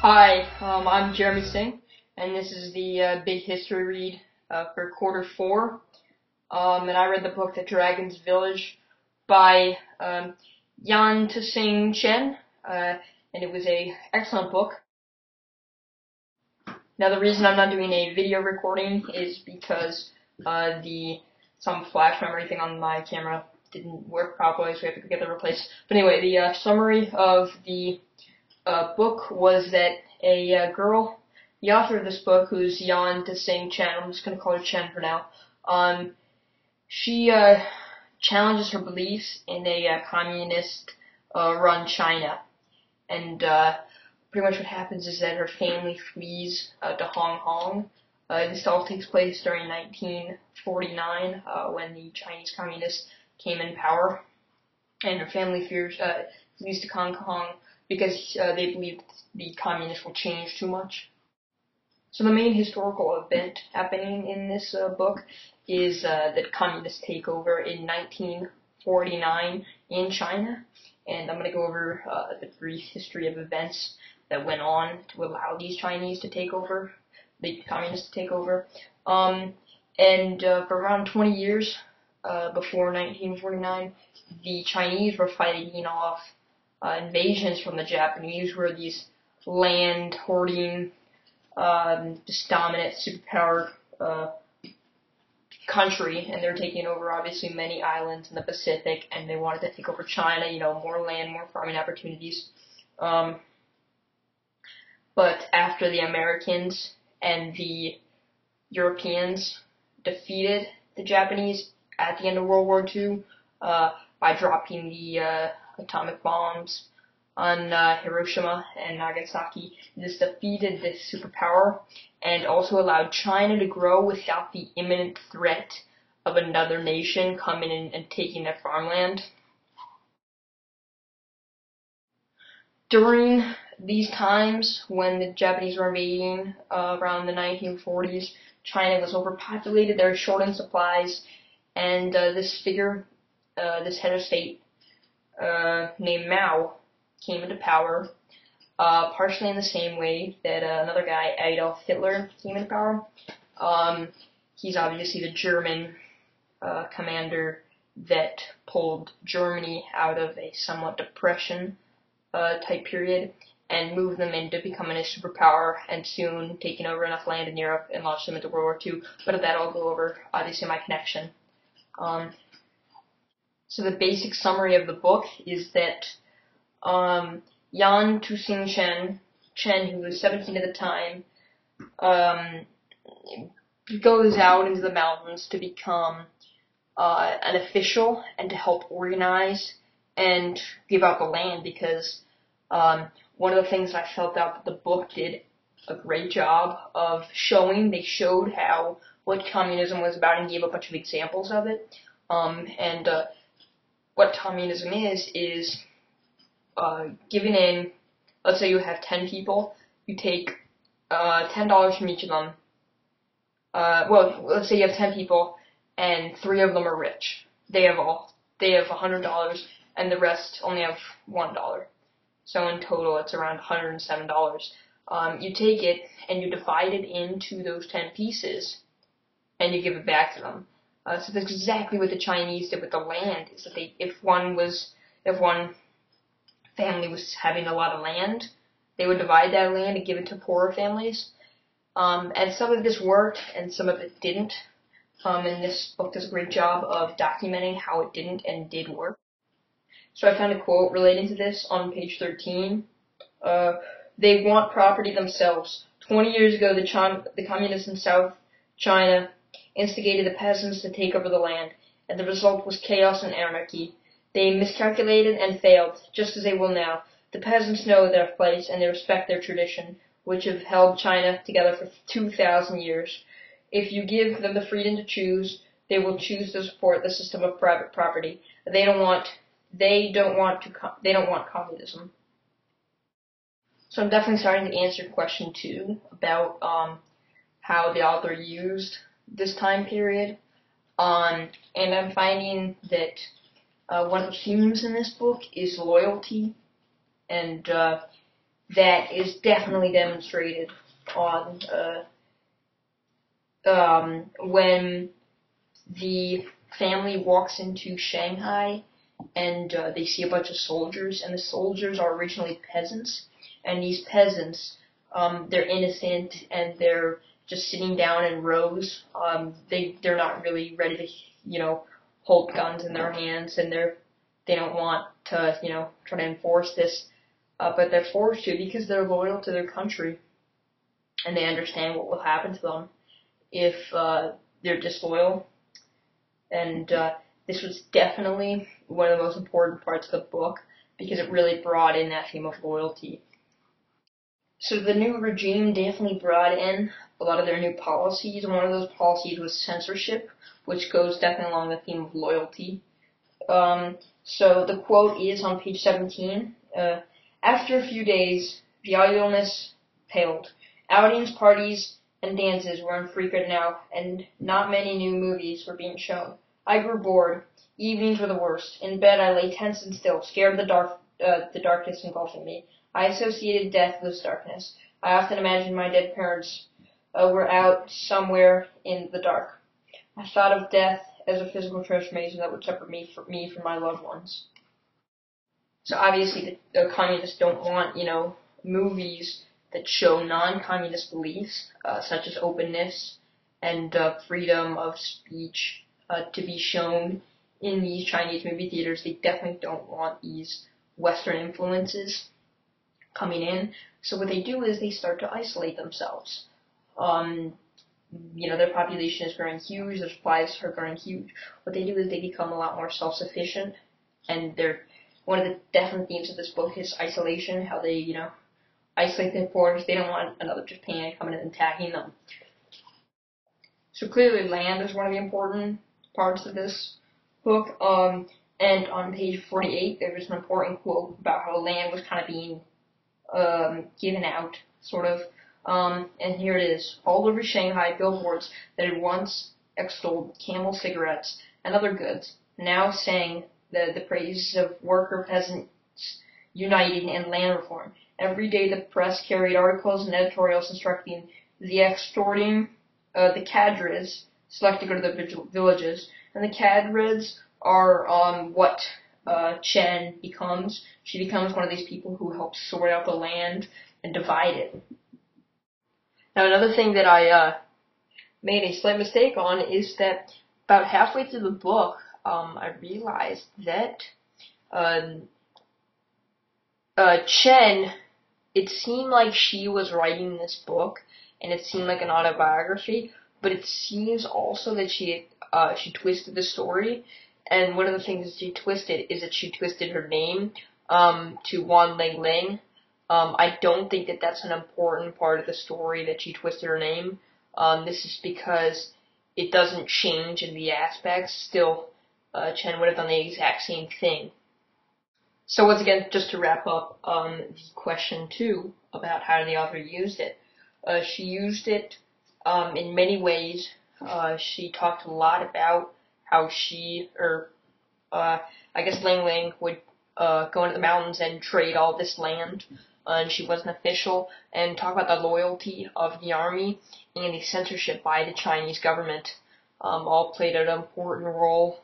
Hi, I'm Jeremy Singh, and this is the big history read for Q4. And I read the book The Dragon's Village by Yan Tsing Chen, and it was a excellent book. Now the reason I'm not doing a video recording is because some flash memory thing on my camera didn't work properly, so we have to get that replaced. But anyway, the summary of the book was that a girl, the author of this book, who's Yan Tsing Chen, I'm just going to call her Chen for now, she challenges her beliefs in a communist-run China. And pretty much what happens is that her family flees to Hong Kong. This all takes place during 1949, when the Chinese communists came in power. And her family flees to Hong Kong because they believe the communists will change too much. So the main historical event happening in this book is that communists take over in 1949 in China, and I'm going to go over the brief history of events that went on to allow these Chinese to take over, the communists to take over. For around 20 years before 1949, the Chinese were fighting off invasions from the Japanese, who were these land-hoarding, just dominant superpower country, and they're taking over obviously many islands in the Pacific, and they wanted to take over China, more land, more farming opportunities. But after the Americans and the Europeans defeated the Japanese at the end of World War II by dropping the atomic bombs on Hiroshima and Nagasaki, this defeated this superpower and also allowed China to grow without the imminent threat of another nation coming in and taking their farmland. During these times, when the Japanese were invading around the 1940s, China was overpopulated, they were short in supplies, and this head of state named Mao came into power, partially in the same way that another guy, Adolf Hitler, came into power. He's obviously the German commander that pulled Germany out of a somewhat depression type period and moved them into becoming a superpower and soon taking over enough land in Europe and launched them into World War II. But of that I'll go over, obviously, my connection. So the basic summary of the book is that Yan Tsing Chen, who was 17 at the time, goes out into the mountains to become an official and to help organize and give out the land, because one of the things I felt that the book did a great job of showing, they showed what communism was about and gave a bunch of examples of it. What communism is giving in, let's say you have 10 people, you take $10 from each of them. Let's say you have 10 people and 3 of them are rich. They have $100 and the rest only have $1. So in total it's around $107. You take it and you divide it into those 10 pieces and you give it back to them. So that's exactly what the Chinese did with the land, is that if one family was having a lot of land, they would divide that land and give it to poorer families. And some of this worked and some of it didn't. And this book does a great job of documenting how it didn't and did work. So I found a quote relating to this on page 13. They want property themselves. 20 years ago, the communists in South China instigated the peasants to take over the land, and the result was chaos and anarchy. They miscalculated and failed, just as they will now. The peasants know their place, and they respect their tradition, which have held China together for 2,000 years. If you give them the freedom to choose, they will choose to support the system of private property. They don't want communism. So I'm definitely starting to answer question 2 about how the author used this time period, and I'm finding that one of the themes in this book is loyalty, and that is definitely demonstrated on when the family walks into Shanghai and they see a bunch of soldiers, and the soldiers are originally peasants, and these peasants, they're innocent and they're just sitting down in rows. They're not really ready to, hold guns in their hands, and they don't want to, try to enforce this, but they're forced to because they're loyal to their country, and they understand what will happen to them if they're disloyal. And this was definitely one of the most important parts of the book because it really brought in that theme of loyalty. So the new regime definitely brought in a lot of their new policies. One of those policies was censorship, which goes definitely along the theme of loyalty. So the quote is on page 17. After a few days, the idleness paled. Outings, parties, and dances were infrequent now, and not many new movies were being shown. I grew bored. Evenings were the worst. In bed, I lay tense and still, scared of the darkness engulfing me. I associated death with darkness. I often imagined my dead parents were out somewhere in the dark. I thought of death as a physical transformation that would separate me from my loved ones. So obviously the communists don't want, movies that show non-communist beliefs, such as openness and freedom of speech, to be shown in these Chinese movie theaters. They definitely don't want these Western influences coming in. So what they do is they start to isolate themselves. Their population is growing huge, their supplies are growing huge. What they do is they become a lot more self-sufficient, and one of the definite themes of this book is isolation, how they, isolate their borders. They don't want another Japan coming in and attacking them. So clearly land is one of the important parts of this book. And on page 48, there's an important quote about how land was kind of being given out, sort of. And here it is. All over Shanghai, billboards that had once extolled Camel cigarettes and other goods now sang the praises of worker peasants uniting in land reform. Every day the press carried articles and editorials instructing the the cadres select to go to the villages. And the cadres are what Chen becomes. She becomes one of these people who helps sort out the land and divide it. Now another thing that I made a slight mistake on is that about halfway through the book, I realized that Chen, it seemed like she was writing this book, and it seemed like an autobiography, but it seems also that she twisted the story, and one of the things she twisted is that she twisted her name to Wan Ling Ling. I don't think that that's an important part of the story that she twisted her name. This is because it doesn't change in the aspects. Still, Chen would have done the exact same thing. So once again, just to wrap up the question 2 about how the author used it. She used it in many ways. She talked a lot about how I guess Ling Ling would go into the mountains and trade all this land, and she was an official, and talk about the loyalty of the army and the censorship by the Chinese government. All played an important role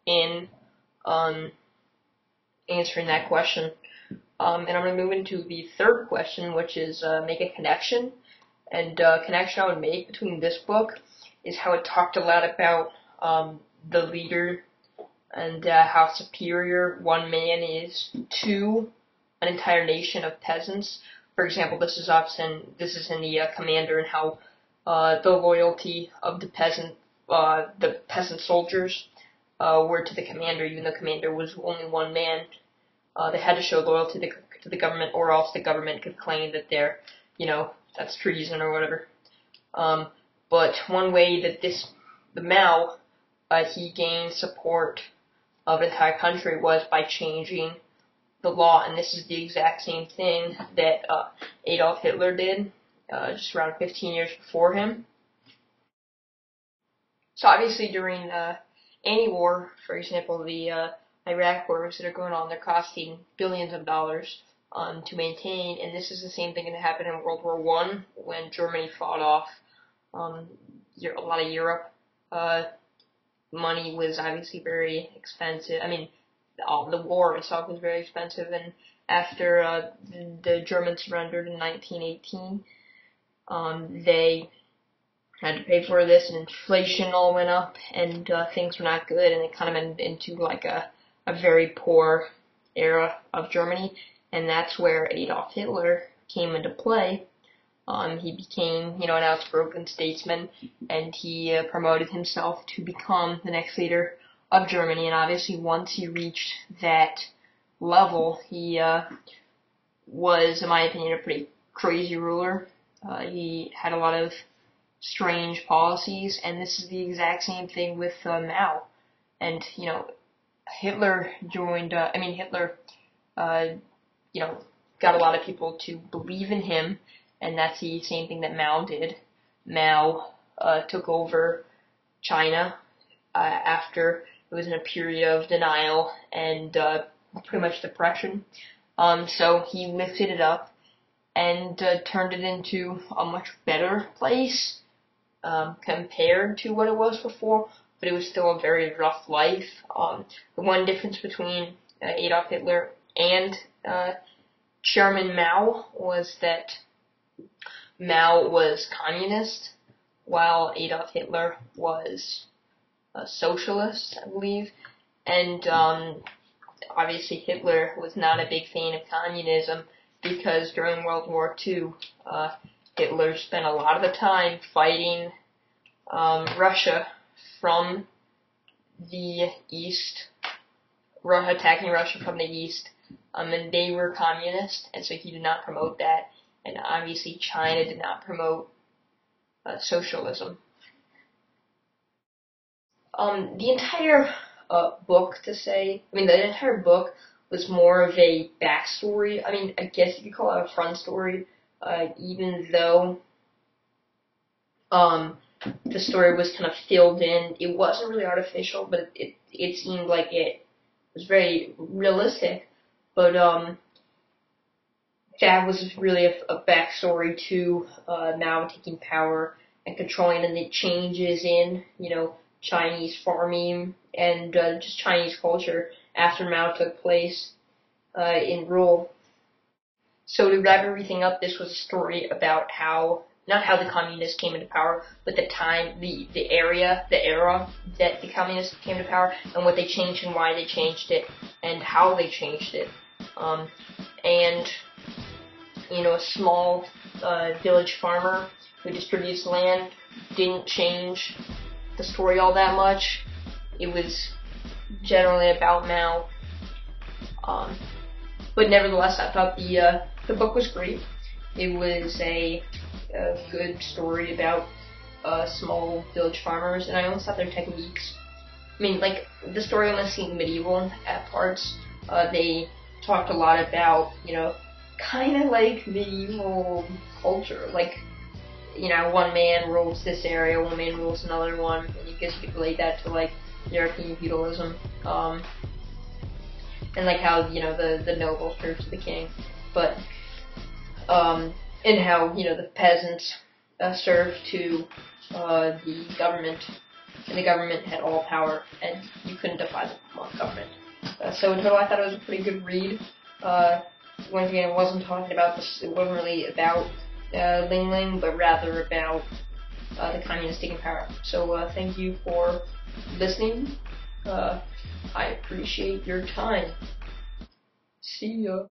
in answering that question. And I'm going to move into the third question, which is make a connection. And connection I would make between this book is how it talked a lot about the leader and how superior one man is to an entire nation of peasants. For example, this is in the Commander, and how the loyalty of the peasant soldiers were to the Commander, even though Commander was only one man. They had to show loyalty to the government, or else the government could claim that they're, that's treason or whatever. But one way that the Mao, he gained support of the entire country was by changing the law, and this is the exact same thing that Adolf Hitler did, just around 15 years before him. So obviously during any war, for example, the Iraq wars that are going on, they're costing billions of dollars. to maintain, and this is the same thing that happened in World War I when Germany fought off a lot of Europe. Money was obviously very expensive. I mean, the war itself was very expensive, and after the Germans surrendered in 1918, they had to pay for this, and inflation all went up, and things were not good, and it kind of went into like a very poor era of Germany, and that's where Adolf Hitler came into play. He became, an outspoken statesman, and he promoted himself to become the next leader of Germany, and obviously once he reached that level, he was, in my opinion, a pretty crazy ruler. He had a lot of strange policies, and this is the exact same thing with Mao. And, Hitler joined, Hitler, got a lot of people to believe in him, and that's the same thing that Mao did. Mao took over China after it was in a period of denial and pretty much depression. So he lifted it up and turned it into a much better place compared to what it was before, but it was still a very rough life. The one difference between Adolf Hitler and Chairman Mao was that Mao was communist, while Adolf Hitler was a socialist, I believe. And obviously Hitler was not a big fan of communism because during World War II, Hitler spent a lot of the time fighting Russia from the east, attacking Russia from the east, and they were communist, and so he did not promote that. And obviously China did not promote socialism. The entire the entire book was more of a backstory. I guess you could call it a front story, even though the story was kind of filled in. It wasn't really artificial, but it seemed like it was very realistic. But that was really a backstory to Mao taking power and controlling, and the changes in, Chinese farming and just Chinese culture after Mao took place in rule. So to wrap everything up, this was a story about not how the communists came into power, but the time, the era that the communists came to power, and what they changed and why they changed it, and how they changed it. And a small village farmer who distributes land didn't change the story all that much. It was generally about Mao. But nevertheless, I thought the book was great. It was a good story about small village farmers, and I always thought their techniques. The story almost seemed medieval at parts. They talked a lot about, kind of like medieval culture, one man rules this area, one man rules another one, and you guess you could relate that to European feudalism, and how the nobles served to the king, but and how the peasants served to the government, and the government had all power, and you couldn't defy the government. So in total, I thought it was a pretty good read. Once again, it wasn't talking about this. It wasn't really about Ling Ling, but rather about the communists taking power. So thank you for listening. I appreciate your time. See ya.